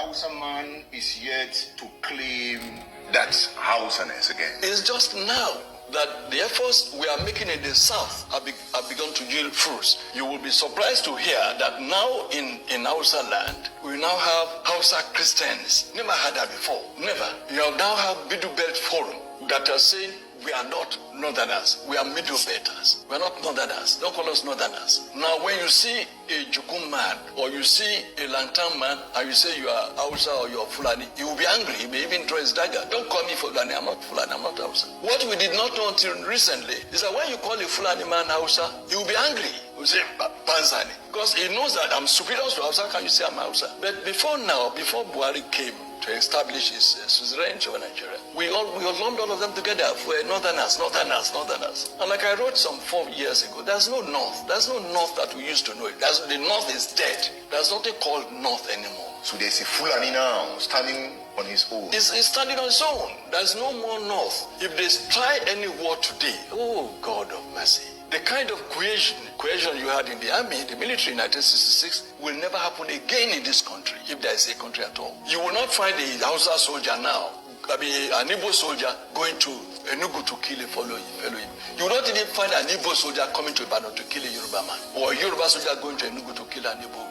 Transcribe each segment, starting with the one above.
Hausa man is yet to claim that's Hausaness again. It's just now that the efforts we are making in the south have begun to yield fruits. You will be surprised to hear that now in Hausa land, we now have Hausa Christians. Never had that before. Never. You now have Middle Belt Forum that are saying we are not northerners, we are middle belters. We are not northerners. Don't call us northerners. Now when you see a Jukum man or you see a Lantan man and you say you are Hausa or you are Fulani, he will be angry. He may even throw his dagger. Don't call me Fulani. I'm not Fulani. I'm not Hausa. What we did not know until recently is that when you call a Fulani man Hausa, he will be angry. He will say Panzani. Because he knows that I'm superior to Hausa. Can you say I'm Hausa? But before now, before Buhari came to establish his suzerainty over Nigeria, we lumped all of them together for northerners. And like I wrote some 4 years ago, there's no north. There's no north that we used to know. The north is dead. There's nothing called north anymore. So there's a Fulani now standing on his own. He's standing on his own. There's no more north. If they try any war today, oh God of mercy, the kind of cohesion you had in the army, the military in 1966 will never happen again in this country, if there is a country at all. You will not find a Hausa soldier now, an Igbo soldier going to Enugu to kill a fellow him. You will not even find an Igbo soldier coming to Ibadan to kill a Yoruba man, or a Yoruba soldier going to Enugu to kill an Igbo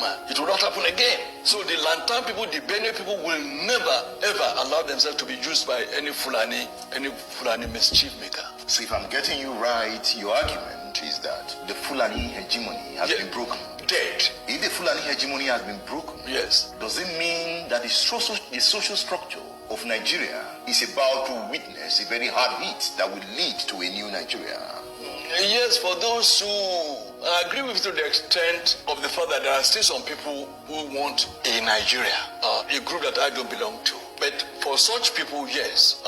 man. It will not happen again. So the Lantan people, the Benue people will never ever allow themselves to be used by any Fulani mischief maker. So if I'm getting you right, your argument is that the Fulani hegemony has been broken. Dead. If the Fulani hegemony has been broken, yes, does it mean that the social structure of Nigeria is about to witness a very hard hit that will lead to a new Nigeria? Yes, for those who agree with you to the extent of the fact that there are still some people who want a Nigeria, a group that I don't belong to. But for such people, yes,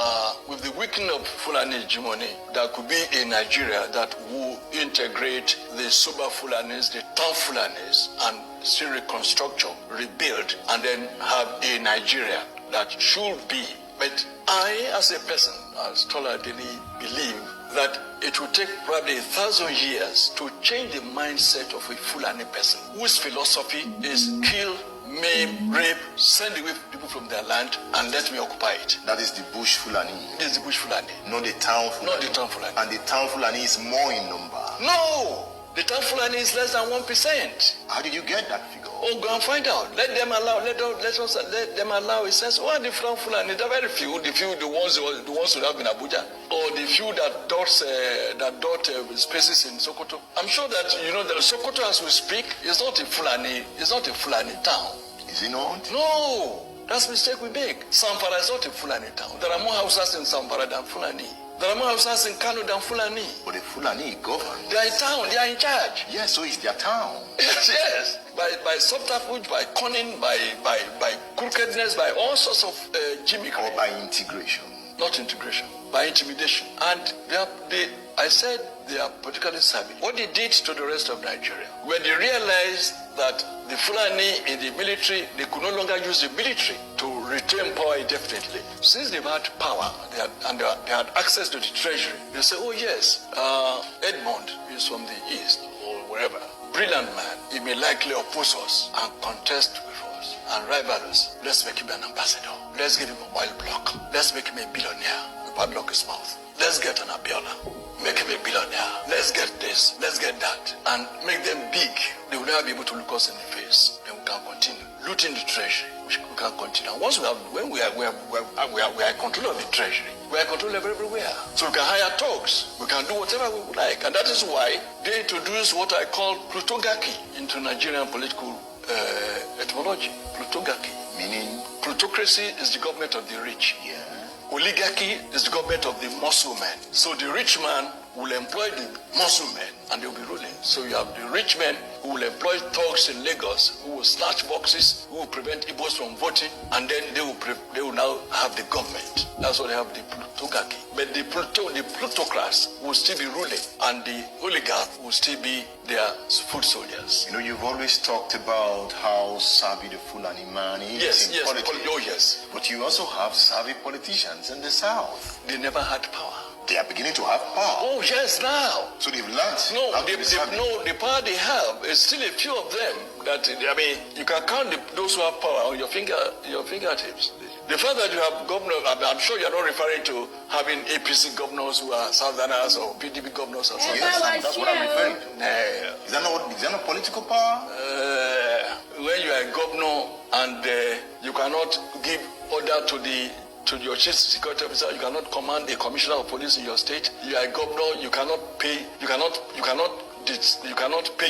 with the weakening of Fulani hegemony, there could be a Nigeria that will integrate the Suba Fulanis, the town Fulanis, and still reconstruct, rebuild, and then have a Nigeria that should be. But I, as a person, as Toladini, believe that it will take probably 1,000 years to change the mindset of a Fulani person whose philosophy is kill, maim, rape, send away people from their land and let me occupy it. That is the bush Fulani. It is the bush Fulani. Not the town Fulani. Not the town Fulani. And the town Fulani is more in number. No! The town Fulani is less than 1%. How did you get that figure? Oh, go and find out. Let them allow. Let them allow. It says, "Well, the town Fulani, there are very few. The ones who have in Abuja, or the few that dot spaces in Sokoto. I'm sure that you know that Sokoto, as we speak, is not a Fulani. It's not a Fulani town. Is it not? No, that's a mistake we make. Zamfara is not a Fulani town. There are more houses in Zamfara than Fulani. There are more houses in Kano than Fulani. But the Fulani govern. They are in town. They are in charge. Yes, so it's their town. Yes. By subterfuge, by cunning, by crookedness, by all sorts of gimmickry. Or by integration. Not integration, by intimidation. And I said they are politically savvy. What they did to the rest of Nigeria, when they realized that the Fulani in the military, they could no longer use the military to retain power indefinitely. Since they've had power, they had access to the treasury, they say, oh yes, Edmond is from the east or wherever. Brilliant man, he may likely oppose us and contest with us and rival us. Let's make him an ambassador. Let's give him a oil block. Let's make him a billionaire. We padlock his mouth. Let's get an Abiola. Make him a billionaire. Let's get this. Let's get that. And make them big. They will never be able to look us in the face. Then we can continue looting the treasury. We can continue. And once when we are in control of the treasury, we are in control of everywhere. So we can hire thugs. We can do whatever we would like. And that is why they introduced what I call plutocracy into Nigerian political etymology. Plutocracy. Meaning? Plutocracy is the government of the rich. Yeah. Oligarchy is the government of the muscle men. So the rich man will employ the muscle men and they will be ruling. So you have the rich men who will employ thugs in Lagos, who will snatch boxes, who will prevent Igbos from voting, and then they will now have the government. That's why they have the plutocracy. But the plutocrats will still be ruling, and the oligarch will still be their foot soldiers. You know, you've always talked about how savvy the Fulani man is politics. Oh yes. But you also have savvy politicians in the South. They never had power. they are beginning to have power. Oh, yes, now. So they've learned. The power they have is still a few of them that, I mean, you can count those who have power on your fingertips. The fact that you have governors, I'm sure you're not referring to having APC governors who are Southerners or PDP governors or something. Yes, that's what I'm referring to. Is that not political power? When you are a governor and you cannot give order to your chief security officer, you cannot command a commissioner of police in your state. You are a governor, you cannot pay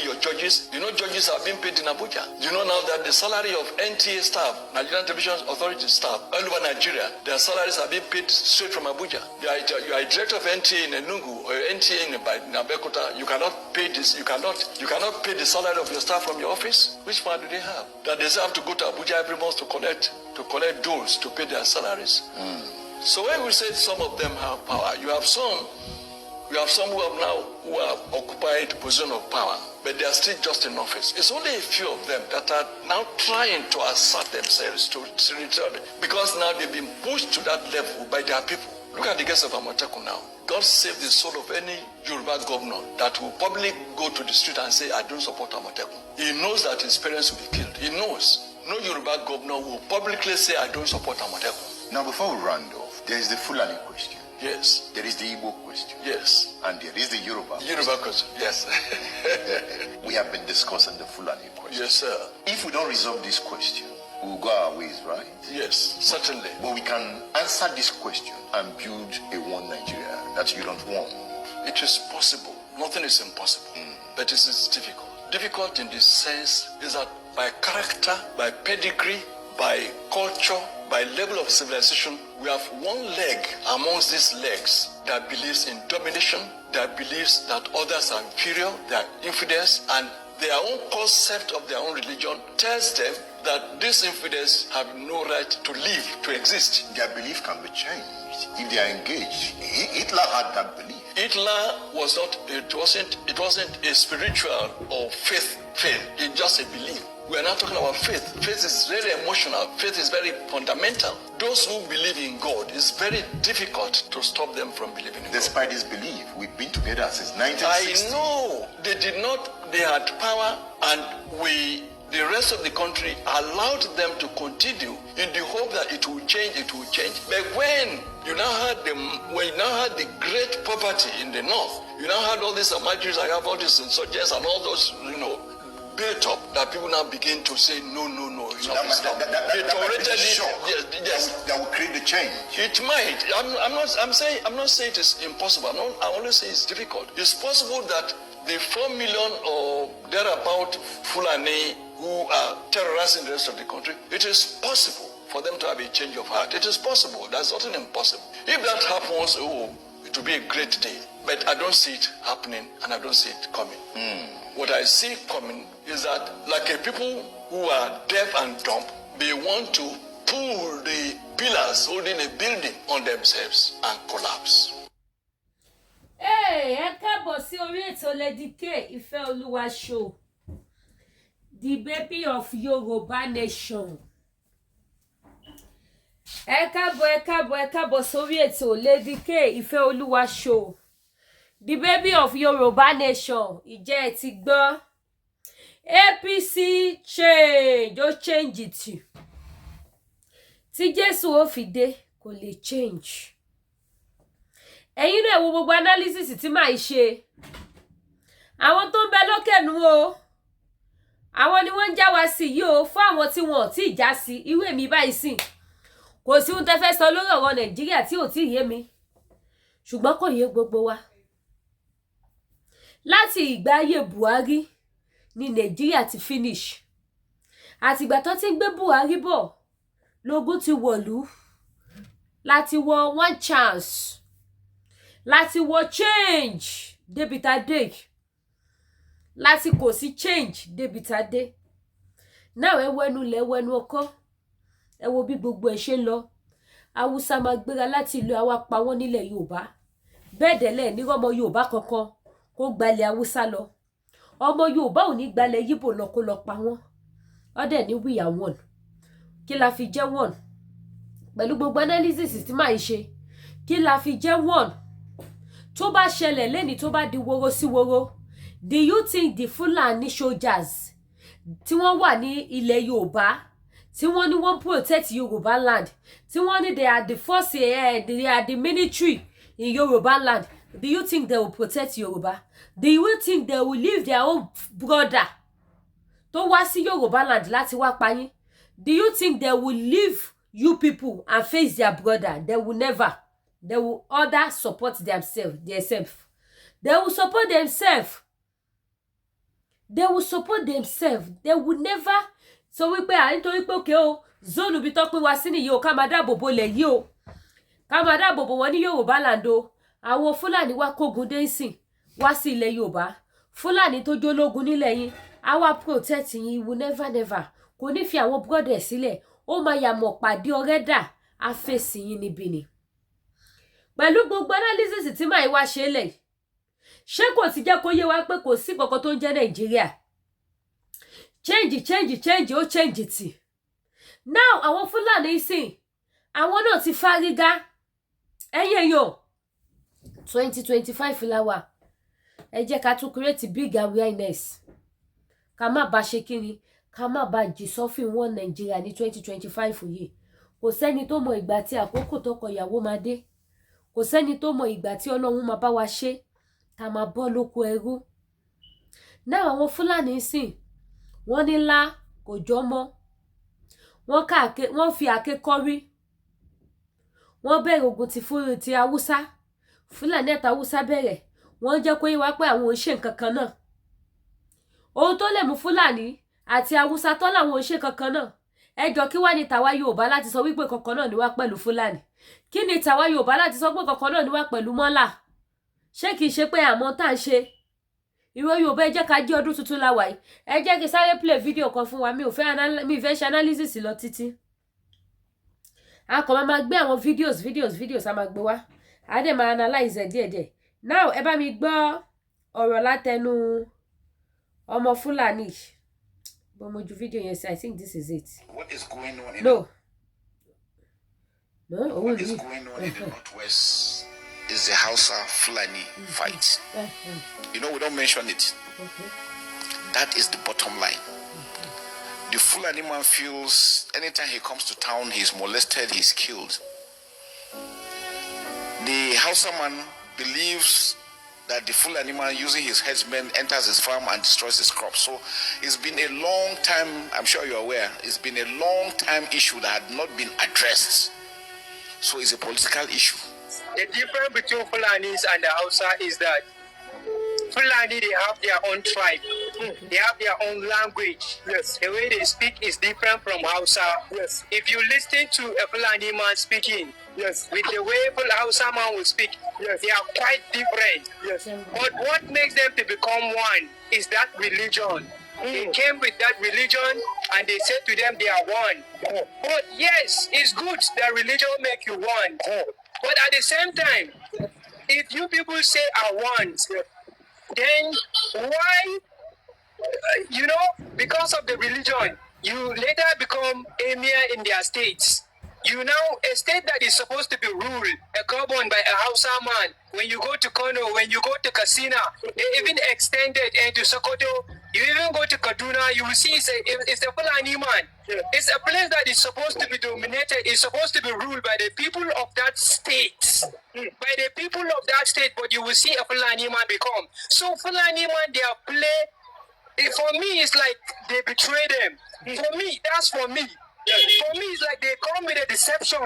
your judges. You know judges are being paid in Abuja. You know now that the salary of NTA staff, Nigerian Television Authority staff, all over Nigeria, their salaries are being paid straight from Abuja. You are a director of NTA in Enugu or NTA in Abeokuta. You cannot pay this. You cannot pay the salary of your staff from your office. Which power do they have? That they have to go to Abuja every month to collect dues to pay their salaries. So when we say some of them have power, you have some who have occupied position of power, but they are still just in office. It's only a few of them that are now trying to assert themselves to return, because now they've been pushed to that level by their people. Look at the case of Amotekun now. God save the soul of any Yoruba governor that will publicly go to the street and say, I don't support Amotekun. He knows that his parents will be killed. He knows. No Yoruba governor will publicly say, I don't support Amotekun. Now, before we round off, there is the Fulani question. Yes. There is the Igbo question. Yes. And there is the Yoruba question. Yes. We have been discussing the Fulani question. Yes, sir. If we don't resolve this question, we will go our ways, right? Yes, certainly. But we can answer this question and build a one Nigeria that you don't want. It is possible. Nothing is impossible. But it is difficult. Difficult in the sense is that by character, by pedigree, by culture, by level of civilization, we have one leg amongst these legs that believes in domination, that believes that others are inferior, they are infidels, and their own concept of their own religion tells them that these infidels have no right to live, to exist. Their belief can be changed if they are engaged. Hitler had that belief. Hitler was not, it wasn't a spiritual or faith, it's just a belief. We are not talking about faith. Faith is very emotional. Faith is very fundamental. Those who believe in God, it's very difficult to stop them from believing in Despite God. this belief, we've been together since 1960. I know. They had power, and the rest of the country allowed them to continue in the hope that it will change. But when you now had the great poverty in the north, you now had all these Amajiris, I have all these insurgents and all those, built up, that people now begin to say no. So that might be a shock. Yes. That will create the change. It might. I'm not saying it is impossible. I only say it's difficult. It's possible that the 4 million or thereabout Fulani who are terrorizing the rest of the country, it is possible for them to have a change of heart. It is possible. There's nothing impossible. If that happens, it will be a great day. But I don't see it happening, and I don't see it coming. What I see coming is that, like a people who are deaf and dumb, they want to pull the pillars holding a building on themselves and collapse. Hey, ẹ káàbọ̀ sí orí ètò Lady K Ìfẹ́ Olúwa show, the baby of Yoruba nation. Ẹ káàbọ̀ sórí ètò Lady K Ìfẹ́ Olúwa show, the baby of Yoruba nation. Ìjẹ́ ẹ ti gbọ́ APC change, ó change it. Tí Jésù ó fi dé kò lè change. Ẹ̀yin náà wo gbogbo analysis tí màá ṣe. Àwọn tó ń bẹ lókè nu o, àwọn ni wọ́n ń já wa sí yìí o, fún àwọn tí wọn ò tí ì já sí irú èmi báyìí sìn. Kò sí ohun tẹ́ fẹ́ sọ lórí ọ̀rọ̀ Nàìjíríà tí ò tí ì yé mi, ṣùgbọ́n kò yé gbogbo wa. Láti ìgbà ayé Buhari ni Nàìjíríà ti finish. Àtìgbà tó ti ń gbé Buhari bọ̀ lógún ti wọ̀lú, láti wọ one chance, láti wọ change débi tá dé, láti kò sí change débi tá dé. Náà ẹ wẹnu lẹ wẹnu ọkọ, ẹ wo bí gbogbo ẹ ṣe lọ. Haúsá máa gbéra láti ìlú àwa pa wọ́n nílẹ̀ Yorùbá. Bẹ́ẹ̀ dẹ̀lẹ̀ ní ọmọ Yorùbá kankan kó gbalẹ̀ Haúsá lọ. Ọmọ Yorùbá ò ní gbalẹ̀ Yíbò lọ kó lọ pa wọ́n. Ọdẹ ní we are one. Kí la fi jẹ́ one? Pẹ̀lú gbogbo analysis tí màá ṣe, kí la fi jẹ́ one? tó bá ṣẹlẹ̀ lẹ́ni tó bá di woro sí woro, do you think the Fulani soldiers tí wọ́n wà ní ilẹ̀ Yorùbá tí wọ́n ní wọ́n protect Yorùbá land, tí wọ́n ní they are the force, they are the military in Yorùbá land, do you think they will protect Yorùbá? Do you think they will leave their own brother tó wá sí Yorùbá land láti wá pa yín? Do you think they will leave you people and face their brother? They will never. They will other support themselves. They will support themselves. They will support themselves. They will never. So we pay nítorí pé okay o, zone bí tó pín wá sí nìyí o, ká máa dáàbò bo lẹ̀ yìí o. Ká máa dáàbò bo wọn ní Yorùbá land o. Àwọn Fúlàní wá kógun dé nsìn wá sí ilẹ̀ Yorùbá. Fúlàní tó jólógun nílẹ̀ yín, á wá protect yín, will never. Kò ní fi àwọn brother sílẹ̀. Ó máa yà mọ̀ pàdé ọ̀rẹ́dà, á fèsì yín níbí ni. Pẹ̀lú gbogbo analysis tí máa wá ṣe lẹ̀, ṣé kò ti jẹ́ kó yé wa pé kò sí kankan tó ń jẹ́ Nàìjíríà? Change, ó change tì. Now, àwọn Fúlàní sìn, àwọn náà ti fárígá. Ẹ̀yin èèyàn, 2025 láwà. Ẹ jẹ́ ká tún create big awareness. Ká má bá ṣe kíni, ká má bá jì sọ́fìn wọn Nàìjíríà ní 2025 yìí. Kò sẹ́ni tó mọ ìgbà tí àkókò tọkọ ìyàwó máa dé. Kò sẹ́ni tó mọ ìgbà tí Ọlọ́run máa bá wa ṣe, ká máa bọ́ lóko ẹrú. Náà àwọn Fúlàní sìn, wọ́n ní ńlá kò jọ mọ́. Wọ́n fi àáké kọ́rí. Wọ́n bẹ̀rẹ̀ ogun ti Haúsá. Fúlàní àti Haúsá bẹ̀rẹ̀. Wọ́n jẹ́ kó yé wa pé àwọn ò ṣe nǹkan kan náà. Ohun tó lè mú Fúlàní àti Haúsá tó láwọn ò ṣe kankan náà. Ẹ jọ kí wá ní tàwa Yorùbá láti sọ wípé kankan náà ni wá pẹ̀lú Fúlàní? Kí ni tàwa Yorùbá láti sọ pé kankan náà ni wá pẹ̀lú mọ́là? Ṣé kìí ṣe pé àmọ́ tá ń ṣe? Ìwọ Yorùbá ẹ jẹ́ ká jí ọdún tuntun la wà yìí. Ẹ jẹ́ kí sáré play video kan fún wa. Mi fẹ́ ṣe analysis lọ títí. A kàn máa gbé àwọn videos a máa gbé wá. A dẹ̀ máa analyze ẹ̀ díẹ̀díẹ̀. Now ẹ bá mi gbọ́ ọ̀rọ̀ látẹnu ọmọ Fúlàní. But mo ju video yẹn sí, I think this is it. What is going on What is going on in the Northwest is the Hausa Fulani fight. You know, we don't mention it. Okay. That is the bottom line. The Fulani man feels anytime he comes to town, he's molested, he's killed. The Hausa man believes that the Fulani man using his headsmen enters his farm and destroys his crops. So it's been a long time, I'm sure you're aware, it's been a long time issue that had not been addressed. So it's a political issue. The difference between Fulanis and the Hausa is that Fulani, they have their own tribe. They have their own language. Yes. The way they speak is different from Hausa. Yes. If you listen to a Fulani man speaking, yes, with the way Hausa man will speak, yes, they are quite different. Yes. But what makes them to become one is that religion. They came with that religion and they said to them they are one. But yes, it's good that religion make you one. But at the same time, if you people say are one, then why, because of the religion, you later become emir in their states. You now, a state that is supposed to be ruled, governed by a Hausa man, when you go to Kano, when you go to Katsina, they even extended into Sokoto, you even go to Kaduna, you will see it's a Fulani man. It's a place that is supposed to be dominated, it's supposed to be ruled by the people of that state. By the people of that state, but you will see a Fulani man become. So Fulani man, they are play, for me, it's like they betray them. For me, that's for me. For me, it's like they come with a deception.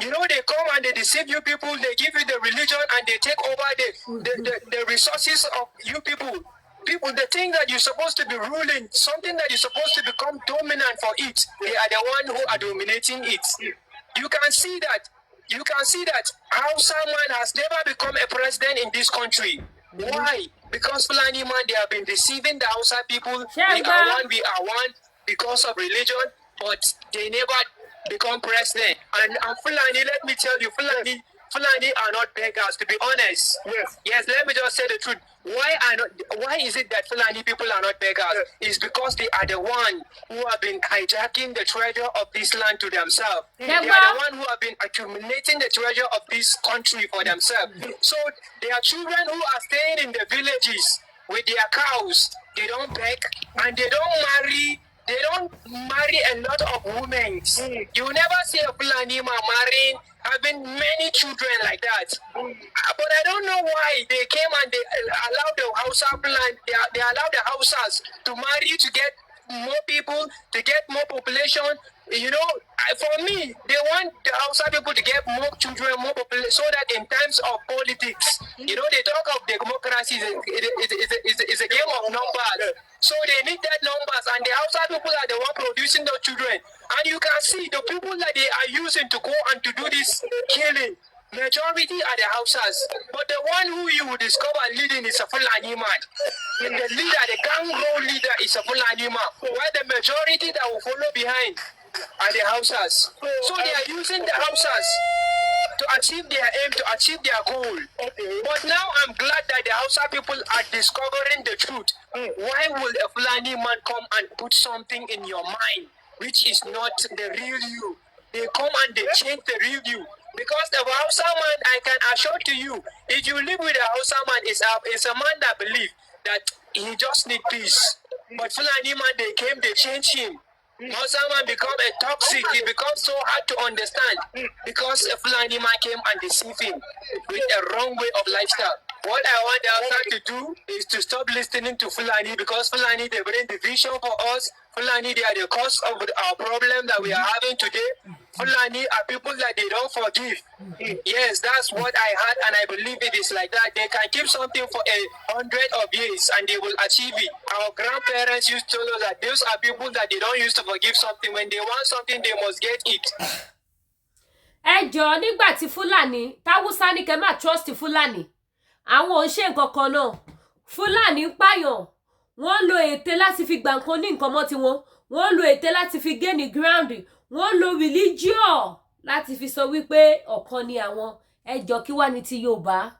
You know, they come and they deceive you people, they give you the religion and they take over the resources of you people. People, the thing that you're supposed to be ruling, something that you're supposed to become dominant for it, they are the one who are dominating it. You can see that. You can see that Hausa man has never become a president in this country. Why? Because Fulani man, they have been deceiving the Hausa people. We are one because of religion, but they never become president. And Fulani, let me tell you, Fulani, Fulani are not beggars, to be honest. Yes, let me just say the truth. Why is it that Fulani people are not beggars? It's because they are the one who have been hijacking the treasure of this land to themselves. They are the one who have been accumulating the treasure of this country for themselves. So there are children who are staying in the villages with their cows. They don't beg and they don't marry. They don't marry a lot of women. You never see a Fulani man marrying, having many children like that. But I don't know why they came and they allowed the Hausa Fulani, they allowed the Hausas to marry to get more people, to get more population. You know, for me, they want the Hausa people to get more children, more population, so that in times of politics, you know, they talk of democracy is a game of numbers. So they need that numbers, and the Hausa people are the one producing those children. And you can see the people that they are using to go and to do this killing. Majority are the Hausas, but the one who you will discover leading is a Fulani man. And the leader, the gang roll leader, is a Fulani man. While the majority that will follow behind are the Hausas. So they are using the Hausas to achieve their aim, to achieve their goal. But now I'm glad that the Hausa people are discovering the truth. Why will a Fulani man come and put something in your mind which is not the real you? They come and they change the real you. Because the Hausa man, I can assure to you, if you live with a Hausa man, is a man that believes that he just need peace. But Fulani man, they came, they changed him. Hausa man become a toxic, he becomes so hard to understand because a Fulani man came and deceived him with a wrong way of lifestyle. What I want the Hausa to do is to stop listening to Fulani, because Fulani, they bring division for us. Fulani, they are the cause of our problem that we are having today. Fulani are people that they don't forgive. Yes, that's what I had, and I believe it is like that. They can keep something for 100 of years and they will achieve it. Our grandparents used to tell us that those are people that they don't used to forgive something. When they want something, they must get it. Ẹ jọ̀ọ́, nígbà tí Fulani táwùsá ní kẹ́ má trust Fulani, àwọn ò ń ṣe nǹkan kan náà. Fulani ń pààyàn, wọ́n lo ète láti fi gbà nǹkan ní nǹkan mọ́ tiwọn, wọ́n lo ète láti fi gain the ground, wọ́n lo religion láti fi sọ wípé ọ̀kan ni àwọn. Ẹ jọ̀ọ́, kí wá ní ti Yorùbá?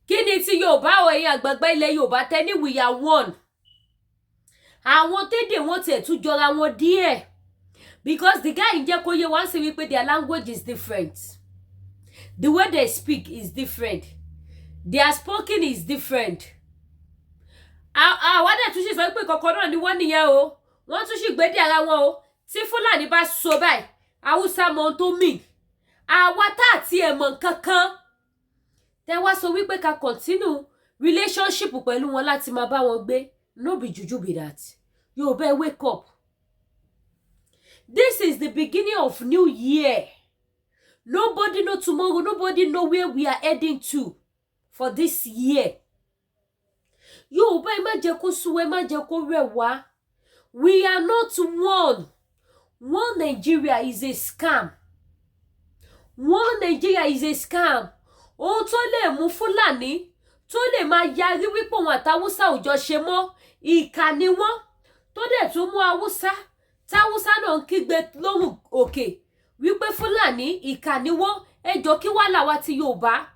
Kí ni ti Yorùbá o, ẹ̀yin àgbààgbà ilẹ̀ Yorùbá tẹ́ ní we are one? Àwọn tédè wọn tiẹ̀ tún jọra wọn díẹ̀, because the guy in jẹ́ kó yé wá sí wípé their language is different. The way they speak is different. Their spoken is different. Àwọn dẹ̀ tún sì sọ pé kọ̀ọ̀kan náà ni wọ́n nìyẹn o. Wọ́n tún sì gbé dé ara wọn o. Tí Fulani bá sọ báyìí, Hausa mọ ohun tó mean. Àwa tá àti ẹ̀ mọ̀ kankan. Tẹ́ wá sọ wípé ká continue relationship pẹ̀lú wọn láti máa bá wọn gbé. No be juju be that. Yorùbá, wake up. This is the beginning of new year. Nobody know tomorrow. Nobody know where we are heading to for this year. Yorùbá, ẹ má jẹ́ kó sú, ẹ má jẹ́ kó rẹ̀ wá. We are not one. One Nigeria is a scam. One Nigeria is a scam. Ohun tó lè mú Fulani tó lè máa yarí wípé wọn àtàwùsá ò jọ ṣe mọ́, ìkà ni wọ́n. Tó dẹ̀ tún mú Hausa, táwùsá náà ń kígbe lóhùn òkè wípé Fulani ìkà ni wọ́n. Ẹ jọ̀ọ́, kí wá làwa ti Yorùbá?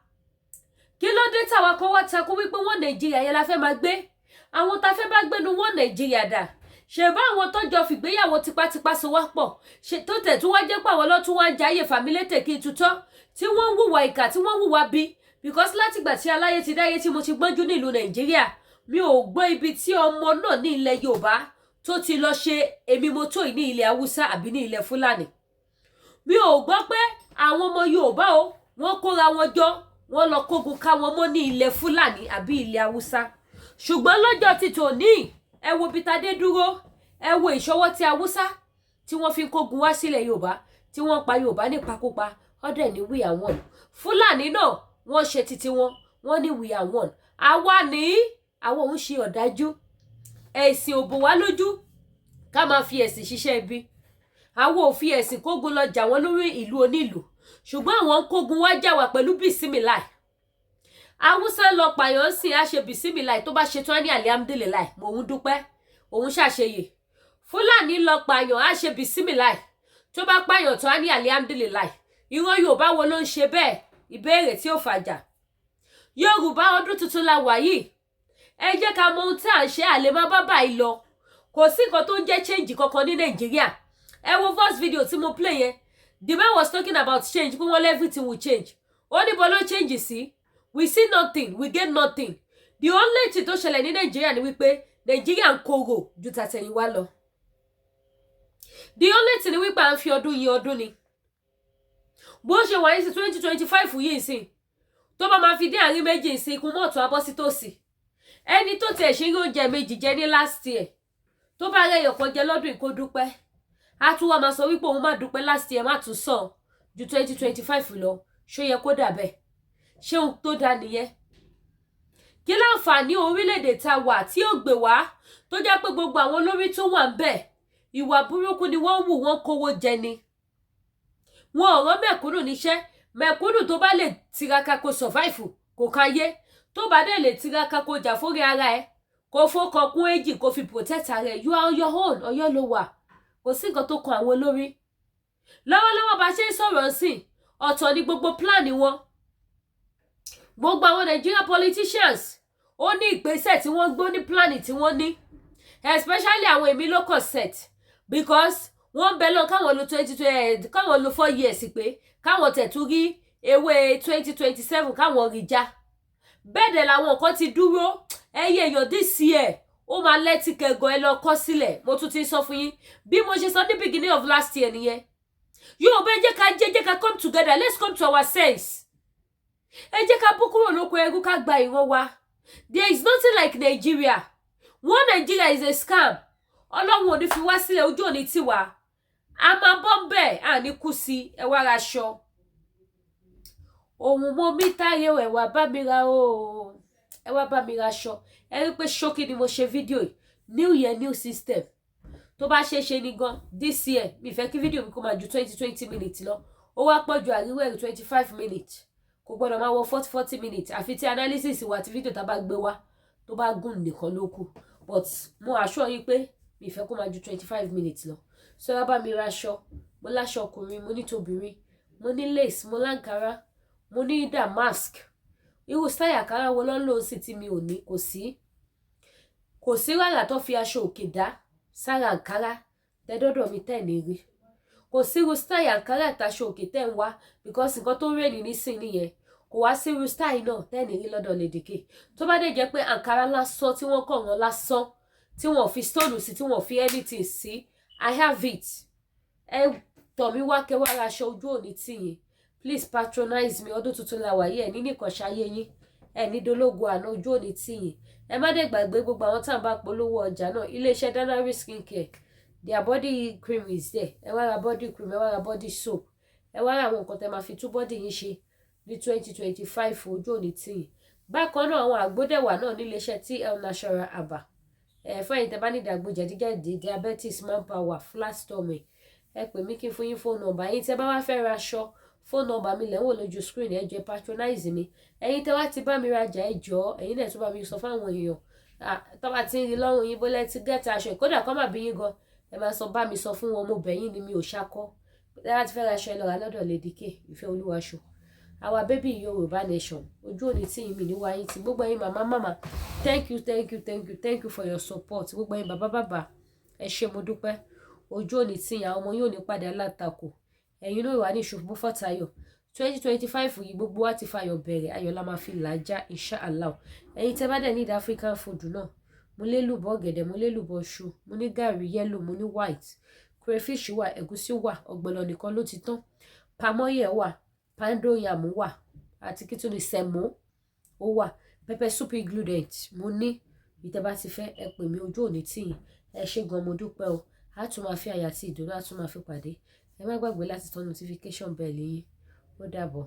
Kí ló dé táwa kan wá takú wípé wọn Nàìjíríà yẹn la fẹ́ máa gbé? Àwọn tá fẹ́ bá gbénu wọn Nàìjíríà dà. Ṣé bá àwọn tó jọ fìgbéyàwó tipátipá so wá pọ̀, ṣe tó tẹ̀ tún wá jẹ́ pé àwọn lọ́tún wá ń jayé fàmílétè kí n tutọ́, tí wọ́n ń hùwà ìkà, tí wọ́n ń hùwà bí. Because látìgbà tí aláyé ti dáyé tí mo ti gbọ́njú nílùú Nàìjíríà, mi ò gbọ́ ibi tí ọmọ náà ní ilẹ̀ Yorùbá tó ti lọ ṣe èmi mo tó ní ilẹ̀ Hausa àbí ní ilẹ̀ Fulani. Mi ò gbọ́ pé àwọn ọmọ Yorùbá o, wọ́n kóra wọn jọ, wọ́n lọ kógun ká wọn mọ́ ní ilẹ̀ Fulani àbí ilẹ̀ Hausa. Ṣùgbọ́n lọ́jọ́ ti tòní, ẹ wo bí Tadé dúró, ẹ wo ìṣọwọ́ tí Hausa tí wọ́n fi kógun wá sílẹ̀ Yorùbá, tí wọ́n pa Yorùbá nípakúpa. Ọdẹ ní we are one. Fulani náà wọ́n ṣe títí wọn, wọ́n ní we are one. Àwa ní àwọn òun ṣe ọ̀dájú. Ẹ̀sìn òbò wá lójú ká máa fi ẹ̀sìn ṣiṣẹ́ ibi. Àwọn ò fi ẹ̀sìn kógun lọ jà wọ́n lórí ìlú onílù, ṣùgbọ́n àwọn kógun wá jà wá pẹ̀lú bísímìláì. Hausa lọ pààyàn sí àṣẹ bísímìláì, tó bá ṣe tán ní alihamdulilayi, mo ń dúpẹ́, òun ṣàṣeyè. Fulani lọ pààyàn àṣẹ bísímìláì, tó bá pààyàn tán ní alihamdulilayi. ìran Yorùbá wo ló ń ṣe bẹ́ẹ̀? Ìbéèrè tí ó fàjà. Yorùbá ọdún tuntun la wà yìí, ẹ jẹ́ ká mọ ohun tí à ń ṣe, àlè má bá báyìí lọ. Kò sí nǹkan tó ń jẹ́ change kankan ní Nàìjíríà. Ẹ wo first video tí mo play yẹn, the man was talking about change, pé wọ́n everything will change. Ó ní bó ló change sí? We see nothing, we get nothing. The only thing tó ṣẹlẹ̀ ní Nàìjíríà ni wípé Nàìjíríà ń korò ju tàtẹ̀yìnwá lọ. The only thing ni wípé à ń fi ọdún yí ọdún ni. Bó ṣe wà ní 2025 yìí sí, tó bá máa fi dé àárín méjì sí ikú mọ́ọ̀tún abọ́ sí tòsí. Ẹni tó tiẹ̀ ṣe oúnjẹ méjì jẹ ní last year, tó bá rẹ̀ yọ̀kan jẹ lọ́dún ìkó dúpẹ́. A tún wá máa sọ wípé òun má dúpẹ́ last year má tún sàn ju 2025 lọ. Ṣó yẹ kó dà bẹ́ẹ̀? Ṣé ohun tó dá nìyẹn? Kí láǹfààní orílẹ̀-èdè tá wà tí ó gbé wá tó jẹ́ pé gbogbo àwọn olórí tó wà ń bẹ̀ ìwà burúkú ni wọ́n wù, wọ́n kówó jẹ ni. Wọn ò rán mẹ̀kúnnù níṣẹ́. Mẹ̀kúnnù tó bá lè tiraka kó survive kò káyé, tó bá dẹ̀ lè tiraka kó jà fórí ara ẹ̀, kó fọ́kàn kún èjì kó fi protect ara ẹ̀. You are on your own, Ọ̀yọ́ ló wà. Kò sí nǹkan tó kan àwọn olórí. Lọ́wọ́lọ́wọ́ bá ṣe ń sọ̀rọ̀ sí, ọ̀tọ̀ ni gbogbo plan wọn. Gbogbo àwọn Nigerian politicians ó ní ìgbésẹ̀ tí wọ́n gbọ́ ní plan tí wọ́n ní, especially àwọn èmi local set, because wọ́n bẹ lọ káwọn lo 2020 káwọn lo 4 years pé káwọn tẹ̀ tún rí ewé 2027 káwọn rí já. Bẹ́ẹ̀ dẹ̀ làwọn kan ti dúró. Ẹyẹ èèyàn this year ó máa lẹ́tí kẹgàn ẹ lọ kọ́ sílẹ̀. Mo tún ti sọ fún yín bí mo ṣe sọ ní beginning of last year nìyẹn. Yorùbá ẹ jẹ́ ká come together, let's come to our sense. Ẹ jẹ́ ká bú kúrò lóko ẹrú ká gba ìran wa. There is nothing like Nigeria. One Nigeria is a scam. Ọlọ́run ò ní fi wá sílẹ̀, ojú ò ní tì wá. A máa bọ́ bẹ́ẹ̀, à ní kú sí, ẹ wá ra aṣọ. Òun mo mí táyé ẹ wá bá mi ra o. Ẹ wá bá mi ra aṣọ. Ẹ rí pé ṣókí ni mo ṣe fídíò yìí. New year, new system. Tó bá ṣe ní gan this year, mi fẹ́ kí fídíò mi kó máa ju 20 minutes lọ. Ó wá pọ̀ ju àríwẹ̀rì 25 minutes. Kò gbọ́dọ̀ máa wọ 40 minutes. Àfi tí analysis wa àti fídíò tá bá gbé wá tó bá gùn nìkan ló kù. But mo assure yín pé mi fẹ́ kó máa ju 25 minutes lọ. So ẹ bá mi ra aṣọ. Mo láṣọ ọkùnrin, mo ní tobìnrin, mo ní lace, mo láǹkárá, mo ní damask. Irú style àkàrà wo ló ń lò sí tí mi ò ní? Kò sí. Kò sí rárá tó fi aṣọ òkè dá sára àǹkárá tẹ́dọ́dọ̀ mi tẹ́ ní rí. Kò sí irú style àǹkárá àtàṣọ òkè tẹ́ ń wá, because nǹkan tó rẹ̀ nísìn nìyẹn. Kò wá sí irú style náà tẹ́ ní rí lọ́dọ̀ Lédèké. Tó bá dé jẹ́ pé àǹkárá lásán tí wọ́n kàn wọ́n lásán, tí wọ́n fi stone sí, tí wọ́n fi anything sí, I have it. Ẹ tọ̀ mí wá kẹ́ wá ra aṣọ, ojú òní tì yín. Please patronize me. Ọdún tuntun la wà yìí, ẹ ní nìkan ṣayé yín. Ẹ ní dológo àná, ojú òní tì yín. Ẹ má dé gbàgbé gbogbo àwọn tá à ń bá polówó ọjà náà. Iléeṣẹ́ Danari Skincare, their body cream is there. Ẹ wá ra body cream, ẹ wá ra body soap. Ẹ wá ra àwọn nǹkan tẹ́ máa fi tú body yín ṣe ní 2025, ojú òní tì yín. Bákan náà àwọn àgbódẹ̀wà náà ní iléeṣẹ́ TL Natural Aba. Fún ẹ̀yin tẹ́ bá ní ìdàgbò jẹ̀díjẹ̀dí, diabetes, manpower, flat stomach, ẹ pè mí kí n fún yín phone number. Ẹ̀yin tẹ́ bá wá fẹ́ ra aṣọ, phone number mi lẹ́wọ̀n lójú screen, ẹ jọ̀ọ́ patronize mi. Ẹ̀yin tẹ́ wá ti bá mi rajà, ẹ jọ̀ọ́ ẹ̀yin náà tún bá mi sọ fáwọn èèyàn. Tó bá ti ń rí lọ́rùn yín bólẹ́ ti get aṣọ, kódà kó má bí yín gan, ẹ máa sọ bá mi sọ fún wọn, mo bẹ̀ yín ni, mi ò ṣakọ́. Láti fẹ́ ra aṣọ ẹ lọ ra lọ́dọ̀ Lédèké, ìfẹ́ olúwa aṣọ. Our baby Yorùbá nation, ojú òní tí yín mi ní wáyé tí gbogbo yín mama, thank you for your support. Gbogbo yín bàbá, ẹ ṣé mo dúpẹ́. Ojú òní tí yín, àwọn ọmọ yín ò ní padà látakò. Ẹ̀yin náà wà ní ìṣubú fọ́tayọ̀. 2025 yìí gbogbo wa ti fayọ̀ bẹ̀rẹ̀, ayọ̀ la máa fi làjà inshallah. Ẹ̀yin tẹ́ bá dẹ̀ need African food náà, mo lè lùbọ́ ọ̀gẹ̀dẹ̀, mo lè lùbọ́ iṣu, mo ní gàrí yellow, mo ní white, crayfish wà, ẹ̀gúsí wà, ọ̀gbọ̀nọ̀ nìkan ló ti tán, pamoyẹ wà, pando yam wà, àti kí tún ní sẹ̀mó ó wà, pepper soup ingredient mo ní. Ìtẹ́ bá ti fẹ́ ẹ pè mí, ojú òní tì yín. Ẹ ṣé gan, mo dúpẹ́ o. A tún máa fi àyà tí ìdùnnú, a tún máa fi pàdé. Ẹ má gbàgbé láti tán notification bell yín. Ó dàbọ̀.